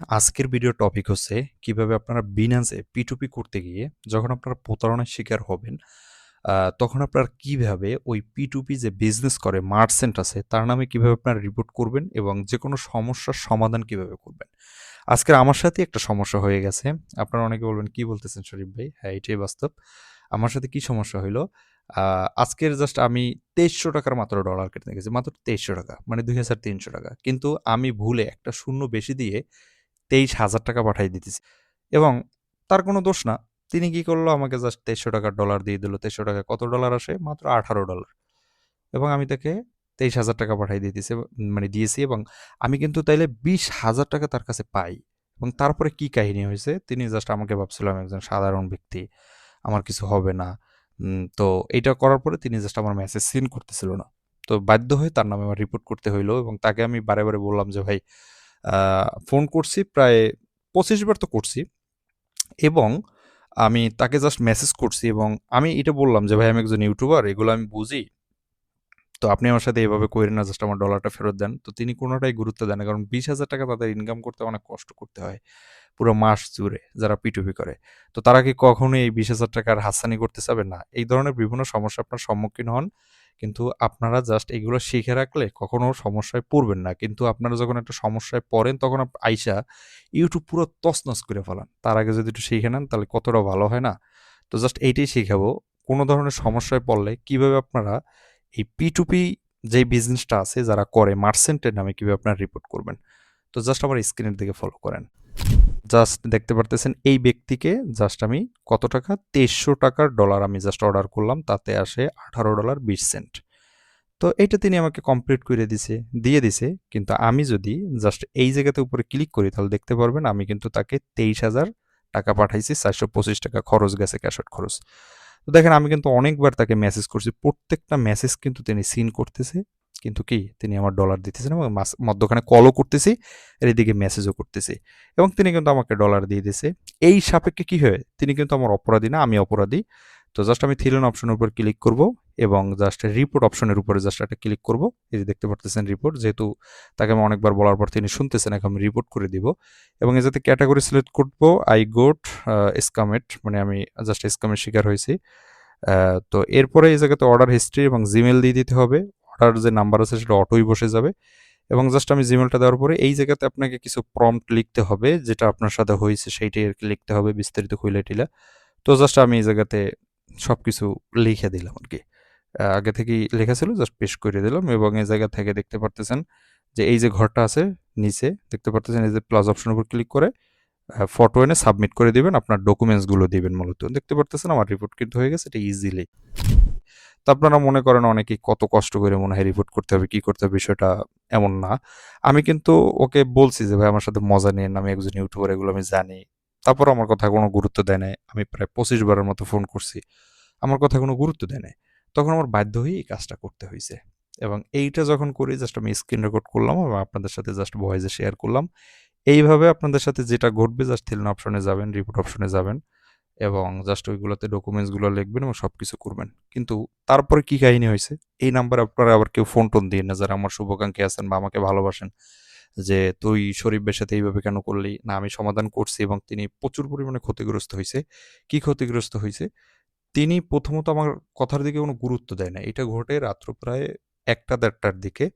আজকের video topic হচ্ছে কিভাবে আপনারা বিনান্সে P2P করতে গিয়ে যখন আপনারা প্রতারণার শিকার হবেন, তখন আপনারা কিভাবে ওই P2P যে বিজনেস করে মার্চেন্ট আছে তার নামে কিভাবে আপনারা রিপোর্ট করবেন এবং যেকোনো সমস্যার সমাধান কিভাবে করবেন। আজকের আমার সাথেই একটা সমস্যা হয়ে গেছে। আপনারা অনেকে বলবেন, "কি বলতেছেন শরীফ ভাই?" হ্যাঁ, এটাই বাস্তব। আমার সাথে কি সমস্যা হইলো? আজকের জাস্ট আমি ৳২৩০০ মাত্র ডলার কেটে গেছি। মাত্র ৳২৩০০ মানে ৳২,৩০০। কিন্তু আমি ভুলে একটা শূন্য বেশি দিয়ে ৳২৩,০০০ পাঠায় দিতেছি এবং তার কোনো দোষ না। তিনি কি করলো? আমাকে জাস্ট ৳২৩০০ ডলার দিয়ে দিল। ৳২৩০০ কত ডলার আসে? মাত্র $18 এবং আমি তাকে ৳২৩,০০০ পাঠায় দিতেছি মানে দিয়েছি এবং আমি কিন্তু তাইলে ৳২০,০০০ তার কাছে পাই এবং তারপরে কি কাহিনী হয়েছে? তিনি জাস্ট আমাকে ভাবছিল আমি একজন সাধারণ ব্যক্তি। আমার কিছু হবে না। তো এইটা করার পরে তিনি জাস্ট আমার মেসেজ সিন করতেছিল না। তো বাধ্য হয়ে তার নামে আমার রিপোর্ট করতে হইলো এবং তাকে আমি বারে, বারে বললাম যে, "ভাই ফোন করছি প্রায় ২৫ বার তো করছি এবং আমি তাকে জাস্ট মেসেজ করছি এবং আমি এটা বললাম যে, "ভাই আমি একজন ইউটিউবার, এগুলো আমি বুঝি। তো আপনি আমার সাথে এভাবে কইরেন না, জাস্ট আমার ডলারটা ফেরত দেন।" তো তিনি কোনটাই গুরুত্ব দেন না। কারণ ৳২০,০০০ তাদের ইনকাম করতে অনেক কষ্ট করতে হয়। পুরো মাস জুড়ে যারা P2P করে। তো তারা কি কখনোই এই ৳২০,০০০ র হাতছানি করতে চাবে? না। এই ধরনের বিভিন্ন সমস্যার আপনার সম্মুখীন হন। কিন্তু আপনারা জাস্ট এগুলো শিখে রাখলে কখনো সমস্যায় পড়বেন না। কিন্তু আপনারা যখন একটা সমস্যায় পড়েন তখন আইসা YouTube পুরো তছনছ করে ফেলান। তার আগে যদি একটু শিখে নেন তাহলে কতটা ভালো হয় না? তো জাস্ট এইটাই শিখাবো। কোনো ধরনের সমস্যায় পড়লে কিভাবে আপনারা এই P2P যেই বিজনেসটা আছে যারা করে মার্চেন্টের নামে কিভাবে আপনারা রিপোর্ট করবেন। তো জাস্ট আমার স্ক্রিনের দিকে ফলো করেন। জাস্ট দেখতে পারতেছেন এই ব্যক্তিকে জাস্ট আমি কত টাকা? ৳২৩০০ ডলার আমি জাস্ট অর্ডার করলাম। তাতে আসে $18.20। তো এইটা তিনি আমাকে কমপ্লিট করে দিছে, দিয়ে দিছে। কিন্তু আমি যদি জাস্ট এই জায়গাতে উপরে ক্লিক করি তাহলে দেখতে পারবেন আমি কিন্তু তাকে ৳২৩,০০০ পাঠাইছি। ৳৪২৫ খরচ গেছে ক্যাশ আউট খরচ। তো দেখেন আমি কিন্তু অনেকবার তাকে মেসেজ করছি। প্রত্যেকটা মেসেজ কিন্তু তিনি সিন করতেছে। কিন্তু কি তিনি আমার ডলার দিতেছেন এবং মধ্যখানে কলও করতেছি, আর এদিকে মেসেজও করতেছি। এবং তিনি কিন্তু আমাকে ডলার দিয়ে দিছে। এই সাপেক্ষে কি হয়? তিনি কিন্তু আমার অপরাধী না, আমি অপরাধী। তো জাস্ট আমি থ্রি লাইন অপশনের উপর ক্লিক করব এবং জাস্ট রিপোর্ট অপশনের উপরে জাস্ট একটা ক্লিক করব। এই যে দেখতে পারতেছেন রিপোর্ট, যেহেতু তাকে আমি অনেকবার বলার পর তিনি শুনতেছেন, এখন আমি রিপোর্ট করে দিব এবং এই যাতে ক্যাটাগরি সিলেক্ট করব, আই গোট স্কামেট, মানে আমি জাস্ট স্কামের শিকার হয়েছি। তো এরপরে এই জায়গাতে অর্ডার হিস্ট্রি এবং জিমেল দিয়ে দিতে হবে। অর্ডার যে নাম্বার আছে সেটা অটোই বসে যাবে এবং জাস্ট আমি জিমেলটা দেওয়ার পরে এই জায়গাতে আপনাকে কিছু প্রম্পট লিখতে হবে, যেটা আপনার সাথে হয়েছে সেইটাই আরকি লিখতে হবে বিস্তারিত খুইলা-টিলা। তো জাস্ট আমি এই জায়গাতে সবকিছু লিখে দিলাম আরকি। আগে থেকেই লেখা ছিল, জাস্ট পেস্ট করে দিলাম এবং এই জায়গা থেকে দেখতে পারতেছেন যে এই যে ঘরটা আছে নিচে দেখতে পারতেছেন, এই যে প্লাস অপশনের উপর ক্লিক করে ফটো এনে সাবমিট করে দিবেন। আপনার ডকুমেন্টসগুলো দিবেন মূলত। দেখতে পারতেছেন আমার রিপোর্ট কিন্তু হয়ে গেছে এটা ইজিলি। তো আপনারা মনে করেন অনেকেই কত কষ্ট করে মনে হয় রিপোর্ট করতে হবে, কি করতে হবে, বিষয়টা এমন না। আমি কিন্তু ওকে বলছি যে, "ভাই আমার সাথে মজা নিয়েন না, আমি একজন ইউটিউবার, এগুলো আমি জানি।" তারপরও আমার কথা কোনো গুরুত্ব দেয় নাই। আমি প্রায় ২৫ বারের মতো ফোন করছি। আমার কথা কোনো গুরুত্ব দেয় নাই। তখন আমার বাধ্য হয়েই এই কাজটা করতে হইছে। এবং এইটা যখন করি জাস্ট আমি স্ক্রিন রেকর্ড করলাম এবং আপনাদের সাথে জাস্ট ভয়েসে শেয়ার করলাম। এইভাবে আপনাদের সাথে যেটা ঘটবে জাস্ট থিলন অপশনে যাবেন, রিপোর্ট অপশনে যাবেন এবং জাস্ট ওইগুলোতে ডকুমেন্টসগুলো লিখবেন এবং সবকিছু করবেন। কিন্তু তারপরে কি কাহিনী হইছে? এই নাম্বারে আপনারা আবার কেউ ফোন-টোন দিয়েন না যারা আমার শুভাকাঙ্ক্ষী আছেন বা আমাকে ভালোবাসেন। যে, "তুই শরীফ ভাইয়ের সাথে এইভাবে কেন করলি?" না, আমি সমাধান করছি এবং তিনি প্রচুর পরিমাণে ক্ষতিগ্রস্ত হইছে। কি ক্ষতিগ্রস্ত হইছে? তিনি প্রথমত আমার কথার দিকে কোনো গুরুত্ব দেয় না। এটা ঘটে রাত্র প্রায় ১টা-১.৫টার দিকে।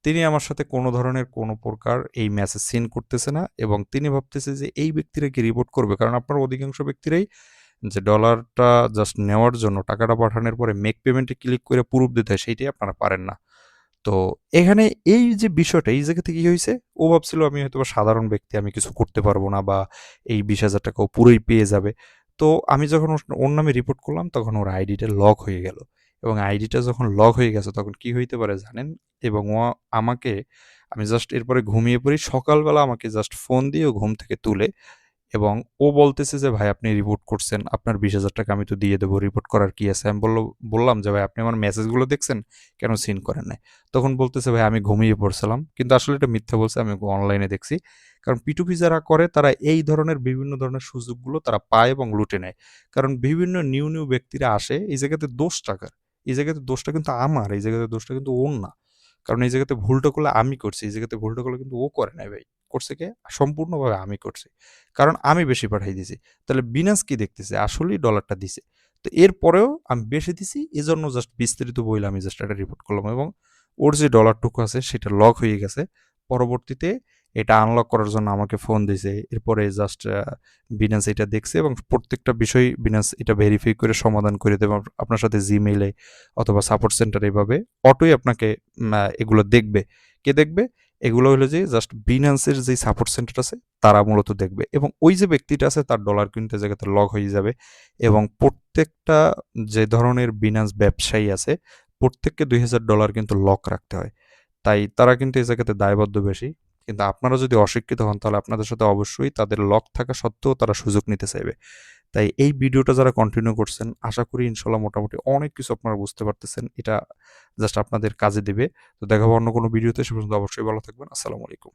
তিনি আমার সাথে কোনো ধরনের কোনো প্রকার এই মেসেজ সিন করতেছে না এবং তিনি ভাবতেছে যে এই ব্যক্তিরা কি রিপোর্ট করবে? কারণ আপনার অধিকাংশ ব্যক্তিরাই যে ডলারটা জাস্ট নেওয়ার জন্য টাকাটা পাঠানোর পরে মেক পেমেন্টে ক্লিক করে প্রুফ দিতে হয়, সেইটাই আপনারা পারেন না। তো এখানে এই যে বিষয়টা, এই জায়গা থেকে কি হইছে? ও ভাবছিল আমি হয়তোবা সাধারণ ব্যক্তি, আমি কিছু করতে পারব না বা এই ৳২০,০০০ ও পুরোই পেয়ে যাবে। তো আমি যখন ওর নামে রিপোর্ট করলাম তখন ওর আইডিটা লক হয়ে গেল। এবং আইডিটা যখন লক হয়ে গেছে তখন কি হইতে পারে জানেন? এবং ও আমাকে, আমি জাস্ট এরপরে ঘুমিয়ে পড়ি। সকালবেলা আমাকে জাস্ট ফোন দিয়ে ও ঘুম থেকে তুলে এবং ও বলতেছে যে, "ভাই আপনি রিপোর্ট করছেন, আপনার ৳২০,০০০ আমি তো দিয়ে দেব, রিপোর্ট করার কি আছে?" আমি বললাম যে, "ভাই আপনি আমার মেসেজগুলো দেখছেন? কেন সিন করেন নাই?" তখন বলতেছে, "ভাই আমি ঘুমিয়ে পড়ছিলাম।" কিন্তু আসলে এটা মিথ্যা বলছে, আমি অনলাইনে দেখছি। কারণ P2P যারা করে তারা এই ধরনের বিভিন্ন ধরনের সুযোগগুলো তারা পায় এবং লুটে নেয়। কারণ বিভিন্ন নিউ ব্যক্তিরা আসে, এই জায়গাতে দোষটা কার? এই জায়গাতে দোষটা কিন্তু আমার, এই জায়গাতে দোষটা কিন্তু ওর না। কারণ এই জায়গাতে ভুলটা করলে আমি করছি, এই জায়গাতে ভুলটা করলে কিন্তু ও করে নাই ভাই। করছে কে? সম্পূর্ণভাবে আমি করছি। কারণ আমি বেশি পাঠাই দিছি। তাহলে বিনান্স কি দেখতেছে? আসলেই ডলারটা দিছে। তো এরপরেও আমি বেশি দিছি, এজন্য জাস্ট বিস্তারিত বইলে আমি জাস্ট একটা রিপোর্ট করলাম এবং ওর যে ডলারটুকু আছে সেটা লক হয়ে গেছে। পরবর্তীতে এটা আনলক করার জন্য আমাকে ফোন দিছে। এরপরে জাস্ট বিনান্স এটা দেখছে এবং প্রত্যেকটা বিষয় বিনান্স এটা ভেরিফাই করে সমাধান করে দেবে আপনার সাথে জিমেইলে অথবা সাপোর্ট সেন্টারে এভাবে অটোই আপনাকে এগুলো দেখবে। কে দেখবে? এগুলো হলো যে জাস্ট বিনান্সের যে সাপোর্ট সেন্টার আছে তারা মূলত দেখবে এবং ওই যে ব্যক্তিটা আছে তার ডলার কিন্তু এই জায়গাতে লক হয়ে যাবে এবং প্রত্যেকটা যে ধরনের বিনান্স ব্যবসায়ী আছে প্রত্যেককে $2000 কিন্তু লক রাখতে হয়। তাই তারা কিন্তু এই জায়গাতে দায়বদ্ধ বেশি। কিন্তু আপনারা যদি অশিক্ষিত হন তাহলে আপনাদের সাথে অবশ্যই তাদের লক থাকা সত্ত্বেও তারা সুযোগ নিতে চাইবে। তাই এই ভিডিওটা যারা কন্টিনিউ করছেন আশা করি ইনশাল্লাহ মোটামুটি অনেক কিছু আপনারা বুঝতে পারতেছেন। এটা জাস্ট আপনাদের কাজে দিবে। তো দেখা হবে অন্য কোনো ভিডিওতে। সে পর্যন্ত অবশ্যই ভালো থাকবেন। আসসালামু আলাইকুম।